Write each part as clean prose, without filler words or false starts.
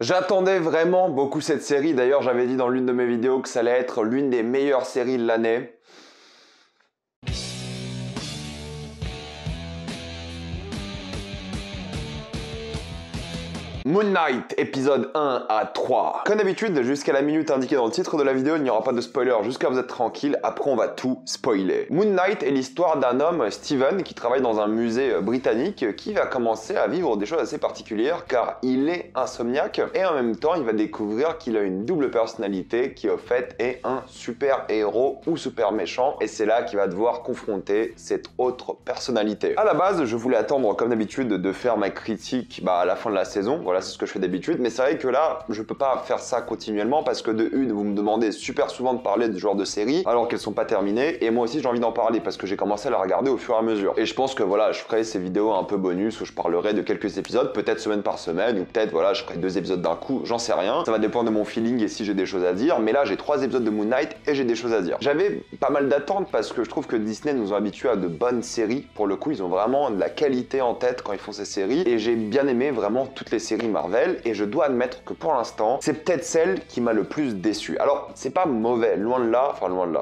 J'attendais vraiment beaucoup cette série, d'ailleurs j'avais dit dans l'une de mes vidéos que ça allait être l'une des meilleures séries de l'année. Moon Knight, épisode 1 à 3. Comme d'habitude, jusqu'à la minute indiquée dans le titre de la vidéo, il n'y aura pas de spoiler, jusqu'à vous êtes tranquille, après on va tout spoiler. Moon Knight est l'histoire d'un homme, Steven, qui travaille dans un musée britannique, qui va commencer à vivre des choses assez particulières, car il est insomniaque, et en même temps il va découvrir qu'il a une double personnalité, qui au fait est un super héros ou super méchant, et c'est là qu'il va devoir confronter cette autre personnalité. À la base, je voulais attendre, comme d'habitude, de faire ma critique à la fin de la saison. Voilà, c'est ce que je fais d'habitude, mais c'est vrai que là, je peux pas faire ça continuellement parce que de une, vous me demandez super souvent de parler de ce genre de séries alors qu'elles sont pas terminées, et moi aussi j'ai envie d'en parler parce que j'ai commencé à la regarder au fur et à mesure. Et je pense que voilà, je ferai ces vidéos un peu bonus où je parlerai de quelques épisodes, peut-être semaine par semaine, ou peut-être voilà, je ferai 2 épisodes d'un coup, j'en sais rien. Ça va dépendre de mon feeling et si j'ai des choses à dire, mais là j'ai 3 épisodes de Moon Knight et j'ai des choses à dire. J'avais pas mal d'attentes parce que je trouve que Disney nous ont habitués à de bonnes séries. Pour le coup, ils ont vraiment de la qualité en tête quand ils font ces séries, et j'ai bien aimé vraiment toutes les séries Marvel, et je dois admettre que pour l'instant, c'est peut-être celle qui m'a le plus déçu. Alors, c'est pas mauvais, loin de là,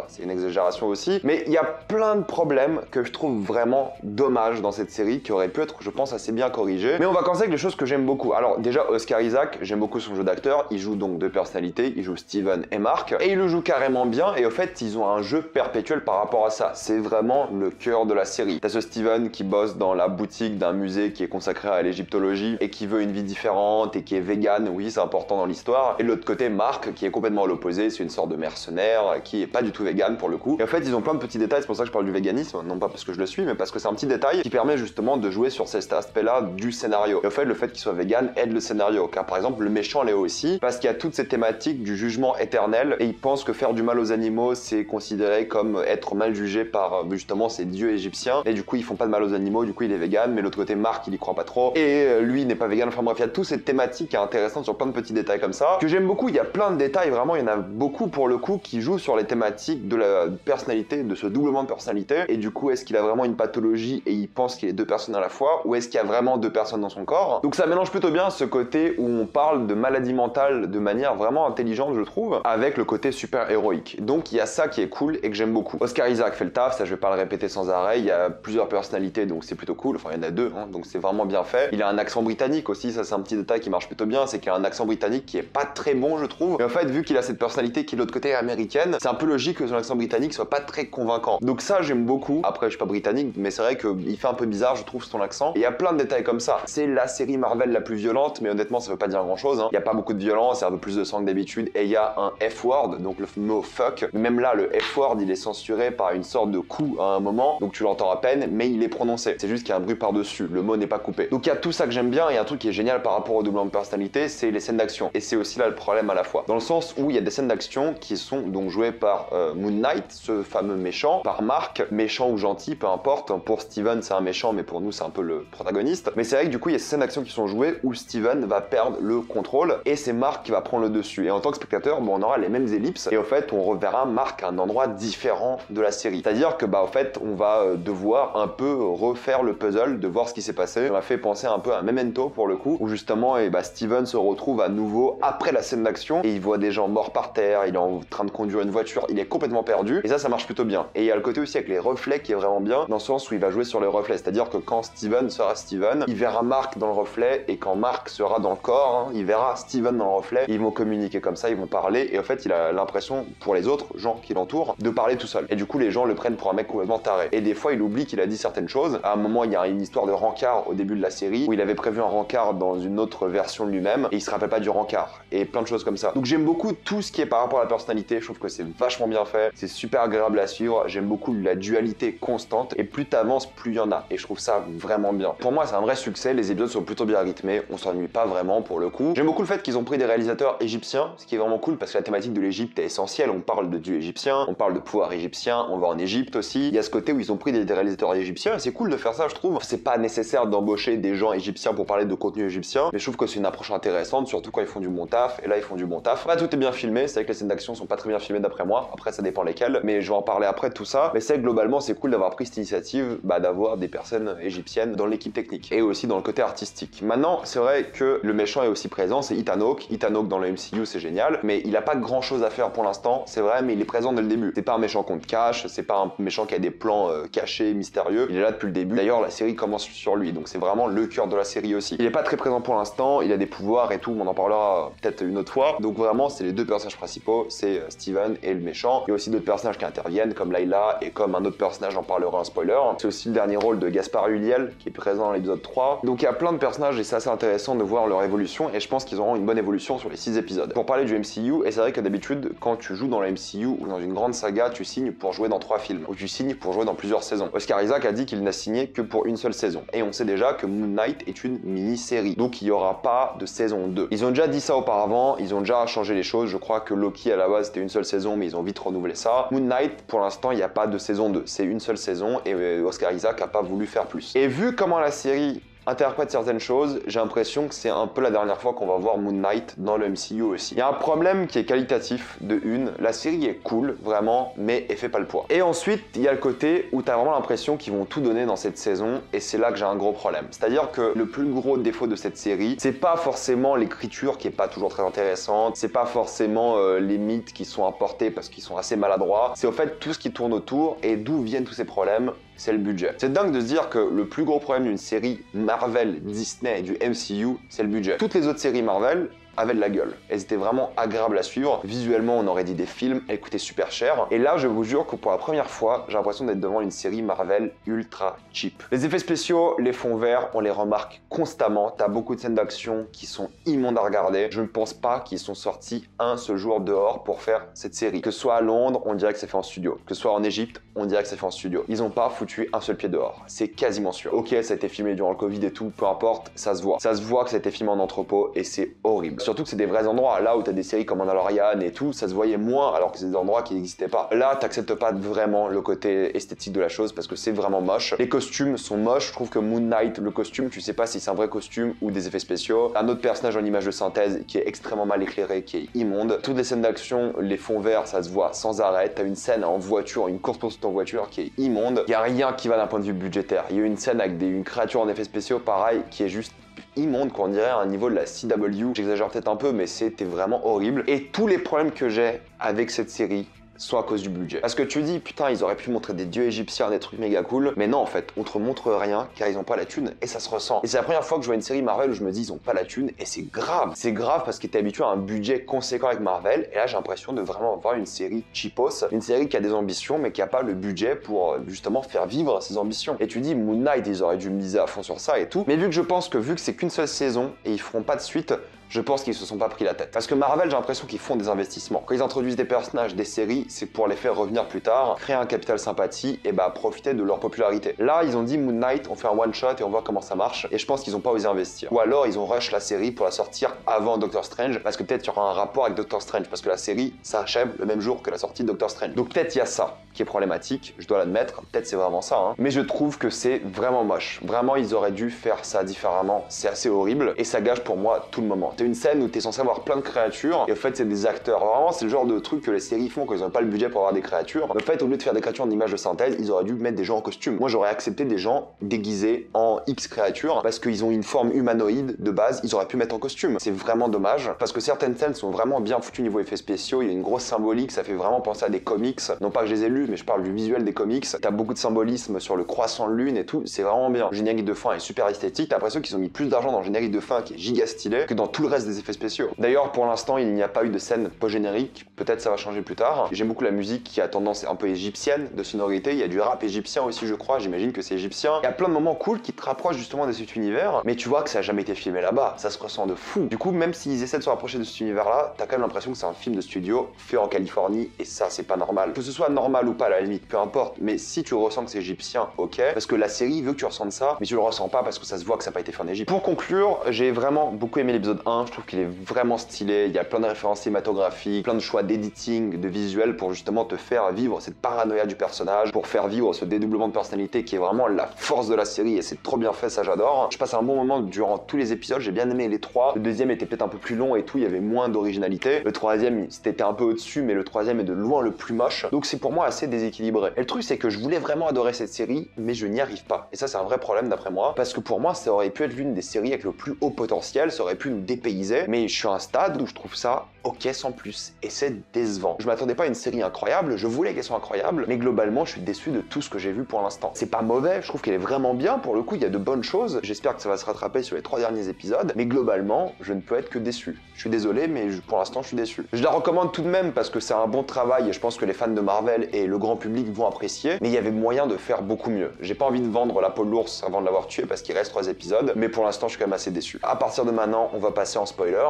c'est une exagération aussi, mais il y a plein de problèmes que je trouve vraiment dommages dans cette série, qui auraient pu être, je pense, assez bien corrigés. Mais on va commencer avec les choses que j'aime beaucoup. Alors déjà, Oscar Isaac, j'aime beaucoup son jeu d'acteur, il joue donc 2 personnalités, il joue Steven et Mark, et il le joue carrément bien, et au fait, ils ont un jeu perpétuel par rapport à ça. C'est vraiment le cœur de la série. T'as ce Steven qui bosse dans la boutique d'un musée qui est consacré à l'égyptologie, et qui veut une vie différente, et qui est vegan, oui c'est important dans l'histoire, et de l'autre côté Mark qui est complètement à l'opposé, c'est une sorte de mercenaire qui est pas du tout vegan pour le coup, et en fait ils ont plein de petits détails, c'est pour ça que je parle du véganisme, non pas parce que je le suis, mais parce que c'est un petit détail qui permet justement de jouer sur cet aspect-là du scénario, et en fait le fait qu'il soit vegan aide le scénario, car par exemple le méchant l'est aussi, parce qu'il y a toute cette thématique du jugement éternel, et il pense que faire du mal aux animaux c'est considéré comme être mal jugé par justement ces dieux égyptiens, et du coup ils font pas de mal aux animaux, du coup il est vegan, mais l'autre côté Mark il y croit pas trop, et lui n'est pas vegan, enfin bref il y a toute cette thématique intéressante sur plein de petits détails comme ça, que j'aime beaucoup. Il y a plein de détails, vraiment il y en a beaucoup pour le coup qui jouent sur les thématiques de la personnalité, de ce doublement de personnalité, et du coup est-ce qu'il a vraiment une pathologie et il pense qu'il est 2 personnes à la fois, ou est-ce qu'il y a vraiment 2 personnes dans son corps. Donc ça mélange plutôt bien ce côté où on parle de maladie mentale de manière vraiment intelligente je trouve, avec le côté super héroïque. Donc il y a ça qui est cool et que j'aime beaucoup. Oscar Isaac fait le taf, ça je vais pas le répéter sans arrêt, il y a plusieurs personnalités donc c'est plutôt cool, enfin il y en a 2 donc c'est vraiment bien fait. Il a un accent britannique aussi, ça c'est un petit détail qui marche plutôt bien, c'est qu'il a un accent britannique qui est pas très bon je trouve, et en fait vu qu'il a cette personnalité qui de l'autre côté est américaine, c'est un peu logique que son accent britannique soit pas très convaincant, donc ça j'aime beaucoup. Après je suis pas britannique, mais c'est vrai qu'il fait un peu bizarre je trouve son accent, et il y a plein de détails comme ça. C'est la série Marvel la plus violente, mais honnêtement ça veut pas dire grand chose, il y a pas beaucoup de violence, il y a un peu plus de sang que d'habitude, et il y a un F-word, donc le mot fuck, même là le F-word il est censuré par une sorte de coup à un moment, donc tu l'entends à peine, mais il est prononcé, c'est juste qu'il y a un bruit par dessus, le mot n'est pas coupé. Donc il y a tout ça que j'aime bien, et un truc qui est génial par rapport au doublement de personnalité, c'est les scènes d'action, et c'est aussi là le problème à la fois, dans le sens où il y a des scènes d'action qui sont donc jouées par Moon Knight, ce fameux méchant, par Mark, méchant ou gentil, peu importe, pour Steven c'est un méchant, mais pour nous c'est un peu le protagoniste, mais c'est vrai que du coup il y a ces scènes d'action qui sont jouées où Steven va perdre le contrôle, et c'est Mark qui va prendre le dessus, et en tant que spectateur, on aura les mêmes ellipses, et au fait on reverra Mark à un endroit différent de la série, c'est-à-dire que au fait on va devoir un peu refaire le puzzle, de voir ce qui s'est passé. Ça m'a fait penser un peu à Memento pour le coup, où justement Steven se retrouve à nouveau après la scène d'action, et il voit des gens morts par terre, il est en train de conduire une voiture, il est complètement perdu, et ça marche plutôt bien. Et il y a le côté aussi avec les reflets qui est vraiment bien, dans le sens où il va jouer sur les reflets, c'est-à-dire que quand Steven sera Steven, il verra Mark dans le reflet, et quand Mark sera dans le corps, il verra Steven dans le reflet, ils vont communiquer comme ça, ils vont parler, et en fait il a l'impression, pour les autres gens qui l'entourent, de parler tout seul. Et du coup les gens le prennent pour un mec complètement taré. Et des fois il oublie qu'il a dit certaines choses. À un moment il y a une histoire de rencard au début de la série, où il avait prévu un rencard dans une autre version de lui-même, et il se rappelle pas du rencard, et plein de choses comme ça. Donc j'aime beaucoup tout ce qui est par rapport à la personnalité, je trouve que c'est vachement bien fait, c'est super agréable à suivre, j'aime beaucoup la dualité constante, et plus t'avances, plus il y en a, et je trouve ça vraiment bien. Pour moi c'est un vrai succès, les épisodes sont plutôt bien rythmés, on s'ennuie pas vraiment pour le coup. J'aime beaucoup le fait qu'ils ont pris des réalisateurs égyptiens, ce qui est vraiment cool parce que la thématique de l'Égypte est essentielle, on parle de dieux égyptiens, on parle de pouvoir égyptien, on va en Égypte aussi, il y a ce côté où ils ont pris des réalisateurs égyptiens, et c'est cool de faire ça je trouve. C'est pas nécessaire d'embaucher des gens égyptiens pour parler de contenu égyptien, mais je trouve que c'est une approche intéressante, surtout quand ils font du bon taf, et là ils font du bon taf. Bah, tout est bien filmé, c'est vrai que les scènes d'action sont pas très bien filmées d'après moi, après ça dépend lesquelles, mais je vais en parler après de tout ça. Mais c'est vrai que globalement c'est cool d'avoir pris cette initiative, d'avoir des personnes égyptiennes dans l'équipe technique, et aussi dans le côté artistique. Maintenant, c'est vrai que le méchant est aussi présent, c'est Ethan Hawke. Ethan Hawke dans le MCU c'est génial, mais il a pas grand chose à faire pour l'instant, c'est vrai, mais il est présent dès le début. C'est pas un méchant qu'on te cache, c'est pas un méchant qui a des plans cachés, mystérieux, il est là depuis le début. D'ailleurs la série commence sur lui, donc c'est vraiment le cœur de la série aussi. Il est pas très présent pour l'instant, il a des pouvoirs et tout, on en parlera peut-être une autre fois. Donc vraiment c'est les deux personnages principaux, c'est Steven et le méchant. Il y a aussi d'autres personnages qui interviennent comme Layla et comme un autre personnage, j'en parlerai en spoiler. C'est aussi le dernier rôle de Gaspard Ulliel qui est présent dans l'épisode 3. Donc il y a plein de personnages et c'est assez intéressant de voir leur évolution et je pense qu'ils auront une bonne évolution sur les 6 épisodes. Pour parler du MCU, et c'est vrai que d'habitude quand tu joues dans le MCU ou dans une grande saga, tu signes pour jouer dans 3 films ou tu signes pour jouer dans plusieurs saisons. Oscar Isaac a dit qu'il n'a signé que pour une seule saison et on sait déjà que Moon Knight est une mini-série, donc il n'y aura pas de saison 2. Ils ont déjà dit ça auparavant, ils ont déjà changé les choses, je crois que Loki à la base c'était une seule saison mais ils ont vite renouvelé ça. Moon Knight pour l'instant il n'y a pas de saison 2, c'est une seule saison et Oscar Isaac n'a pas voulu faire plus. Et vu comment la série interprète certaines choses, j'ai l'impression que c'est un peu la dernière fois qu'on va voir Moon Knight dans le MCU aussi. Il y a un problème qui est qualitatif de une, la série est cool, vraiment, mais elle fait pas le poids. Et ensuite, il y a le côté où t'as vraiment l'impression qu'ils vont tout donner dans cette saison, et c'est là que j'ai un gros problème. C'est-à-dire que le plus gros défaut de cette série, c'est pas forcément l'écriture qui est pas toujours très intéressante, c'est pas forcément les mythes qui sont apportés parce qu'ils sont assez maladroits, c'est au fait tout ce qui tourne autour, et d'où viennent tous ces problèmes, c'est le budget. C'est dingue de se dire que le plus gros problème d'une série Marvel, Disney et du MCU, c'est le budget. Toutes les autres séries Marvel avaient de la gueule. Elles étaient vraiment agréables à suivre. Visuellement, on aurait dit des films, elles coûtaient super cher. Et là, je vous jure que pour la première fois, j'ai l'impression d'être devant une série Marvel ultra cheap. Les effets spéciaux, les fonds verts, on les remarque constamment. T'as beaucoup de scènes d'action qui sont immondes à regarder. Je ne pense pas qu'ils sont sortis un seul jour dehors pour faire cette série. Que ce soit à Londres, on dirait que c'est fait en studio. Que ce soit en Égypte, on dirait que c'est fait en studio. Ils n'ont pas foutu un seul pied dehors. C'est quasiment sûr. Ok, ça a été filmé durant le Covid et tout, peu importe, ça se voit. Ça se voit que ça a été filmé en entrepôt et c'est horrible. Surtout que c'est des vrais endroits. Là où t'as des séries comme Mandalorian et tout, ça se voyait moins alors que c'est des endroits qui n'existaient pas. Là, t'acceptes pas vraiment le côté esthétique de la chose parce que c'est vraiment moche. Les costumes sont moches. Je trouve que Moon Knight, le costume, tu sais pas si c'est un vrai costume ou des effets spéciaux. Un autre personnage en image de synthèse qui est extrêmement mal éclairé, qui est immonde. Toutes les scènes d'action, les fonds verts, ça se voit sans arrêt. T'as une scène en voiture, une course-poursuite en voiture qui est immonde. Il y a rien qui va d'un point de vue budgétaire. Il y a une scène avec une créature en effets spéciaux, pareil, qui est juste immonde, qu'on dirait à un niveau de la CW. J'exagère peut-être un peu, mais c'était vraiment horrible. Et tous les problèmes que j'ai avec cette série sont à cause du budget. Parce que tu dis, putain, ils auraient pu montrer des dieux égyptiens, des trucs méga cool, mais non, en fait, on te montre rien car ils ont pas la thune et ça se ressent. Et c'est la première fois que je vois une série Marvel où je me dis, ils ont pas la thune et c'est grave. C'est grave parce que t'es habitué à un budget conséquent avec Marvel et là, j'ai l'impression de vraiment voir une série cheapos, une série qui a des ambitions mais qui a pas le budget pour justement faire vivre ses ambitions. Et tu dis, Moon Knight, ils auraient dû miser à fond sur ça et tout. Mais vu que je pense que vu que c'est qu'une seule saison et ils feront pas de suite, je pense qu'ils se sont pas pris la tête. Parce que Marvel, j'ai l'impression qu'ils font des investissements. Quand ils introduisent des personnages, des séries, c'est pour les faire revenir plus tard, créer un capital sympathie et profiter de leur popularité. Là, ils ont dit Moon Knight, on fait un one shot et on voit comment ça marche. Et je pense qu'ils ont pas osé investir. Ou alors, ils ont rush la série pour la sortir avant Doctor Strange, parce que peut-être il y aura un rapport avec Doctor Strange, parce que la série s'achève le même jour que la sortie de Doctor Strange. Donc peut-être il y a ça qui est problématique, je dois l'admettre. Peut-être c'est vraiment ça, hein. Mais je trouve que c'est vraiment moche. Vraiment, ils auraient dû faire ça différemment. C'est assez horrible et ça gâche pour moi tout le moment. T'as une scène où t'es censé avoir plein de créatures et au fait c'est des acteurs. Vraiment c'est le genre de truc que les séries font quand ils ont pas le budget pour avoir des créatures. En fait au lieu de faire des créatures en image de synthèse, ils auraient dû mettre des gens en costume. Moi j'aurais accepté des gens déguisés en X créatures parce qu'ils ont une forme humanoïde de base, ils auraient pu mettre en costume. C'est vraiment dommage parce que certaines scènes sont vraiment bien foutues niveau effets spéciaux, il y a une grosse symbolique, ça fait vraiment penser à des comics. Non pas que je les ai lus mais je parle du visuel des comics. T'as beaucoup de symbolisme sur le croissant de lune et tout, c'est vraiment bien. Le générique de fin est super esthétique, t'as l'impression qu'ils ont mis plus d'argent dans le générique de fin qui est giga stylé que dans tout le reste des effets spéciaux. D'ailleurs, pour l'instant, il n'y a pas eu de scène post-générique. Peut-être ça va changer plus tard. J'aime beaucoup la musique qui a tendance un peu égyptienne de sonorité. Il y a du rap égyptien aussi, je crois. J'imagine que c'est égyptien. Il y a plein de moments cool qui te rapprochent justement de cet univers. Mais tu vois que ça n'a jamais été filmé là-bas. Ça se ressent de fou. Du coup, même s'ils essaient de se rapprocher de cet univers-là, t'as quand même l'impression que c'est un film de studio fait en Californie. Et ça, c'est pas normal. Que ce soit normal ou pas, à la limite, peu importe. Mais si tu ressens que c'est égyptien, ok. Parce que la série veut que tu ressentes ça, mais tu le ressens pas parce que ça se voit que ça n'a pas été fait en Égypte. Pour conclure, j'ai vraiment beaucoup aimé l'épisode 1. 1, je trouve qu'il est vraiment stylé, il y a plein de références cinématographiques, plein de choix d'editing, de visuels pour justement te faire vivre cette paranoïa du personnage, pour faire vivre ce dédoublement de personnalité qui est vraiment la force de la série et c'est trop bien fait, ça j'adore. Je passe un bon moment durant tous les épisodes, j'ai bien aimé les 3. Le deuxième était peut-être un peu plus long et tout, il y avait moins d'originalité. Le troisième, c'était un peu au-dessus, mais le troisième est de loin le plus moche. Donc c'est pour moi assez déséquilibré. Et le truc, c'est que je voulais vraiment adorer cette série, mais je n'y arrive pas. Et ça, c'est un vrai problème d'après moi, parce que pour moi, ça aurait pu être l'une des séries avec le plus haut potentiel, ça aurait pu nous dépayser, mais je suis à un stade où je trouve ça ok sans plus, et c'est décevant. Je m'attendais pas à une série incroyable, je voulais qu'elle soit incroyable, mais globalement, je suis déçu de tout ce que j'ai vu pour l'instant. C'est pas mauvais, je trouve qu'elle est vraiment bien, pour le coup, il y a de bonnes choses, j'espère que ça va se rattraper sur les 3 derniers épisodes, mais globalement, je ne peux être que déçu. Je suis désolé, mais pour l'instant, je suis déçu. Je la recommande tout de même parce que c'est un bon travail et je pense que les fans de Marvel et le grand public vont apprécier, mais il y avait moyen de faire beaucoup mieux. J'ai pas envie de vendre la peau de l'ours avant de l'avoir tué parce qu'il reste 3 épisodes, mais pour l'instant, je suis quand même assez déçu. À partir de maintenant, on va passer en spoiler.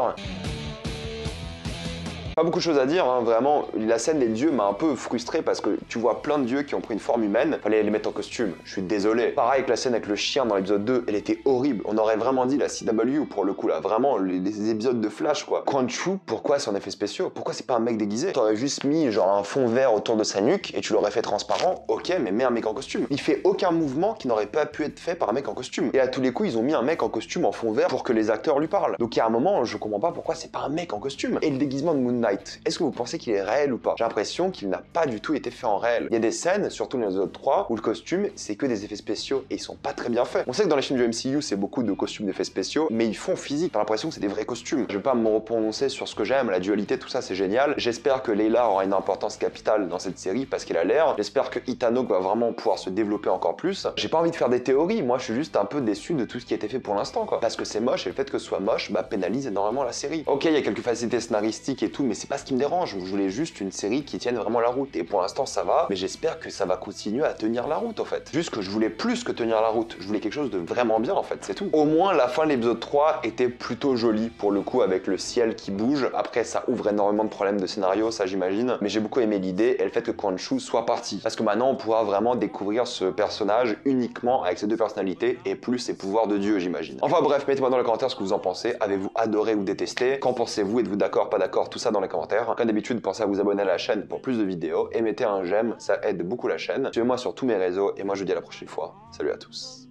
Pas beaucoup de choses à dire, hein, vraiment. La scène des dieux m'a un peu frustré parce que tu vois plein de dieux qui ont pris une forme humaine, fallait les mettre en costume, je suis désolé. Pareil avec la scène avec le chien dans l'épisode 2, elle était horrible, on aurait vraiment dit la CW pour le coup là, vraiment les épisodes de Flash quoi. Quan Chu, pourquoi c'est en effets spéciaux? Pourquoi c'est pas un mec déguisé? T'aurais juste mis genre un fond vert autour de sa nuque et tu l'aurais fait transparent, ok, mais mets un mec en costume. Il fait aucun mouvement qui n'aurait pas pu être fait par un mec en costume. Et à tous les coups, ils ont mis un mec en costume en fond vert pour que les acteurs lui parlent. Donc il y a un moment, je comprends pas pourquoi c'est pas un mec en costume. Et le déguisement de Moon Knight, est-ce que vous pensez qu'il est réel ou pas? J'ai l'impression qu'il n'a pas du tout été fait en réel. Il y a des scènes, surtout dans l'épisode 3, où le costume, c'est que des effets spéciaux et ils sont pas très bien faits. On sait que dans les films du MCU, c'est beaucoup de costumes d'effets spéciaux, mais ils font physique. T'as l'impression que c'est des vrais costumes. Je vais pas me prononcer sur ce que j'aime, la dualité, tout ça, c'est génial. J'espère que Layla aura une importance capitale dans cette série parce qu'elle a l'air. J'espère que Ethan Hawke va vraiment pouvoir se développer encore plus. J'ai pas envie de faire des théories, moi je suis juste un peu déçu de tout ce qui a été fait pour l'instant, quoi. Parce que c'est moche et le fait que ce soit moche, bah pénalise énormément la série. Ok, il y a quelques facilités scénaristiques et tout, mais c'est pas ce qui me dérange. Je voulais juste une série qui tienne vraiment la route. Et pour l'instant, ça va, mais j'espère que ça va continuer à tenir la route, en fait. Juste que je voulais plus que tenir la route. Je voulais quelque chose de vraiment bien, en fait, c'est tout. Au moins, la fin de l'épisode 3 était plutôt jolie, pour le coup, avec le ciel qui bouge. Après, ça ouvre énormément de problèmes de scénario, ça j'imagine. Mais j'ai beaucoup aimé l'idée et le fait que Quan Chu soit parti. Parce que maintenant, on pourra vraiment découvrir ce personnage uniquement avec ses 2 personnalités et plus ses pouvoirs de dieu, j'imagine. Enfin bref, mettez-moi dans les commentaires ce que vous en pensez. Avez-vous adoré ou détesté? Qu'en pensez-vous? Êtes-vous d'accord, pas d'accord? Tout ça dans les commentaires. Comme d'habitude, pensez à vous abonner à la chaîne pour plus de vidéos et mettez un j'aime, ça aide beaucoup la chaîne. Suivez-moi sur tous mes réseaux et moi je vous dis à la prochaine fois. Salut à tous.